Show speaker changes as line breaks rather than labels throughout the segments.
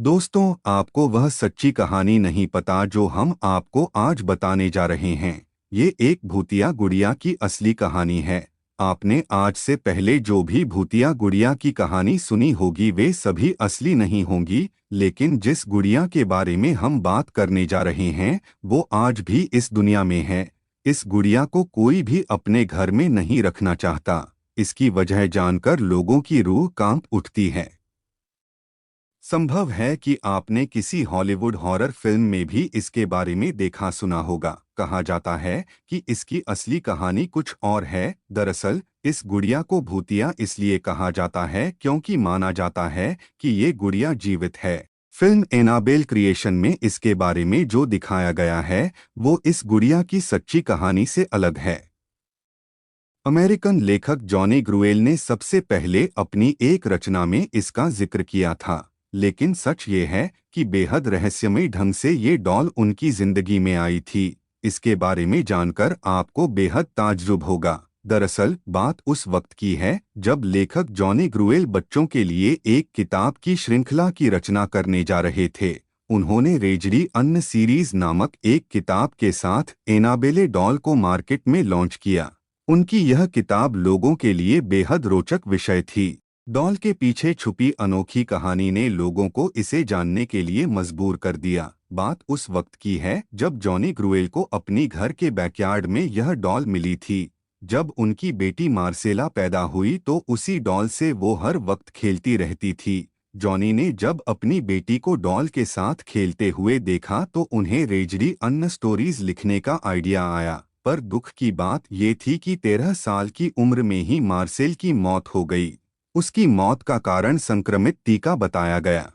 दोस्तों, आपको वह सच्ची कहानी नहीं पता जो हम आपको आज बताने जा रहे हैं। ये एक भूतिया गुड़िया की असली कहानी है। आपने आज से पहले जो भी भूतिया गुड़िया की कहानी सुनी होगी वे सभी असली नहीं होंगी, लेकिन जिस गुड़िया के बारे में हम बात करने जा रहे हैं वो आज भी इस दुनिया में है। इस गुड़िया को कोई भी अपने घर में नहीं रखना चाहता। इसकी वजह जानकर लोगों की रूह कांप उठती है। संभव है कि आपने किसी हॉलीवुड हॉरर फिल्म में भी इसके बारे में देखा सुना होगा। कहा जाता है कि इसकी असली कहानी कुछ और है। दरअसल इस गुड़िया को भूतिया इसलिए कहा जाता है क्योंकि माना जाता है कि ये गुड़िया जीवित है। फिल्म एनाबेल क्रिएशन में इसके बारे में जो दिखाया गया है वो इस गुड़िया की सच्ची कहानी से अलग है। अमेरिकन लेखक जॉनी ग्रुएल ने सबसे पहले अपनी एक रचना में इसका जिक्र किया था, लेकिन सच ये है कि बेहद रहस्यमय ढंग से ये डॉल उनकी जिंदगी में आई थी। इसके बारे में जानकर आपको बेहद ताज्जुब होगा। दरअसल बात उस वक्त की है जब लेखक जॉनी ग्रुएल बच्चों के लिए एक किताब की श्रृंखला की रचना करने जा रहे थे। उन्होंने रेजडी अन्न सीरीज नामक एक किताब के साथ एनाबेले डॉल को मार्केट में लॉन्च किया। उनकी यह किताब लोगों के लिए बेहद रोचक विषय थी। डॉल के पीछे छुपी अनोखी कहानी ने लोगों को इसे जानने के लिए मजबूर कर दिया। बात उस वक्त की है जब जॉनी ग्रुएल को अपनी घर के बैकयार्ड में यह डॉल मिली थी। जब उनकी बेटी मार्सेला पैदा हुई तो उसी डॉल से वो हर वक्त खेलती रहती थी। जॉनी ने जब अपनी बेटी को डॉल के साथ खेलते हुए देखा तो उन्हें रेजडी अन्न स्टोरीज लिखने का आइडिया आया। पर दुख की बात ये थी कि 13 साल की उम्र में ही मार्सेल की मौत हो गई। उसकी मौत का कारण संक्रमित टीका बताया गया।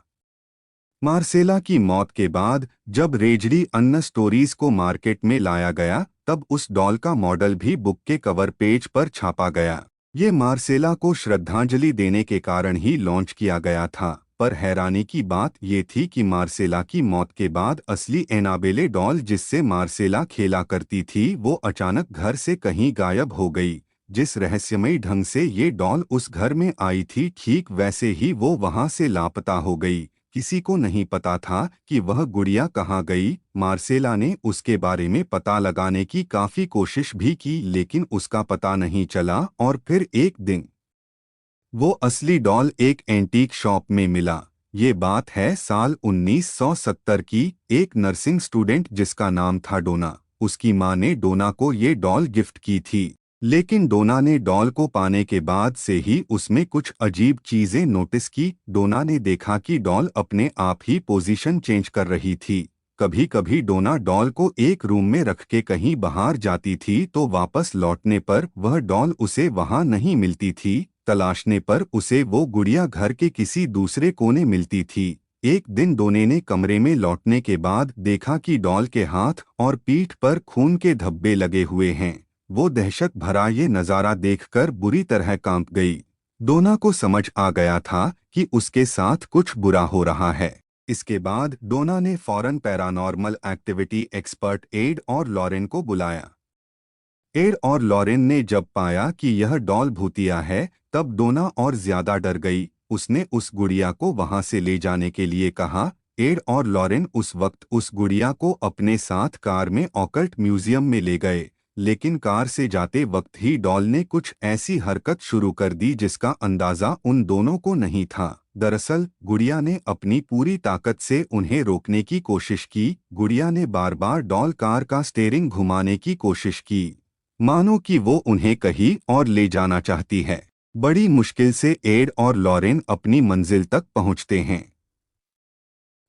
मार्सेला की मौत के बाद जब रेजडी अन्न स्टोरीज को मार्केट में लाया गया तब उस डॉल का मॉडल भी बुक के कवर पेज पर छापा गया। ये मार्सेला को श्रद्धांजलि देने के कारण ही लॉन्च किया गया था। पर हैरानी की बात ये थी कि मार्सेला की मौत के बाद असली एनाबेले डॉल जिससे मार्सेला खेला करती थी वो अचानक घर से कहीं गायब हो गई। जिस रहस्यमयी ढंग से ये डॉल उस घर में आई थी ठीक वैसे ही वो वहां से लापता हो गई। किसी को नहीं पता था कि वह गुड़िया कहाँ गई। मार्सेला ने उसके बारे में पता लगाने की काफी कोशिश भी की लेकिन उसका पता नहीं चला और फिर एक दिन वो असली डॉल एक एंटीक शॉप में मिला। ये बात है साल 1970 की। एक नर्सिंग स्टूडेंट जिसका नाम था डोना, उसकी मां ने डोना को ये डॉल गिफ्ट की थी। लेकिन डोना ने डॉल को पाने के बाद से ही उसमें कुछ अजीब चीजें नोटिस की। डोना ने देखा कि डॉल अपने आप ही पोजीशन चेंज कर रही थी। कभी कभी डोना डॉल को एक रूम में रख के कहीं बाहर जाती थी तो वापस लौटने पर वह डॉल उसे वहां नहीं मिलती थी। तलाशने पर उसे वो गुड़िया घर के किसी दूसरे कोने मिलती थी। एक दिन डोने ने कमरे में लौटने के बाद देखा कि डॉल के हाथ और पीठ पर खून के धब्बे लगे हुए हैं। वो दहशत भरा ये नज़ारा देखकर बुरी तरह कांप गई। डोना को समझ आ गया था कि उसके साथ कुछ बुरा हो रहा है। इसके बाद डोना ने फौरन पैरानॉर्मल एक्टिविटी एक्सपर्ट एड और लॉरेन को बुलाया। एड और लॉरेन ने जब पाया कि यह डॉल भूतिया है तब डोना और ज्यादा डर गई। उसने उस गुड़िया को वहां से ले जाने के लिए कहा। एड और लॉरेन उस वक्त उस गुड़िया को अपने साथ कार में ऑकल्ट म्यूजियम में ले गए, लेकिन कार से जाते वक्त ही डॉल ने कुछ ऐसी हरकत शुरू कर दी जिसका अंदाजा उन दोनों को नहीं था। दरअसल गुड़िया ने अपनी पूरी ताकत से उन्हें रोकने की कोशिश की। गुड़िया ने बार बार डॉल कार का स्टीयरिंग घुमाने की कोशिश की, मानो कि वो उन्हें कहीं और ले जाना चाहती है। बड़ी मुश्किल से एड और लॉरेन अपनी मंजिल तक पहुंचते हैं।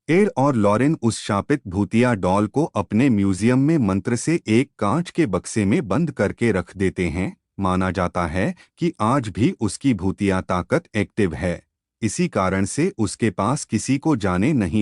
एड और लॉरेन उस शापित भूतिया डॉल को अपने म्यूजियम में मंत्र से एक कांच के बक्से में बंद करके रख देते हैं। माना जाता है कि आज भी उसकी भूतिया ताकत एक्टिव है। इसी कारण से उसके पास किसी को जाने नहीं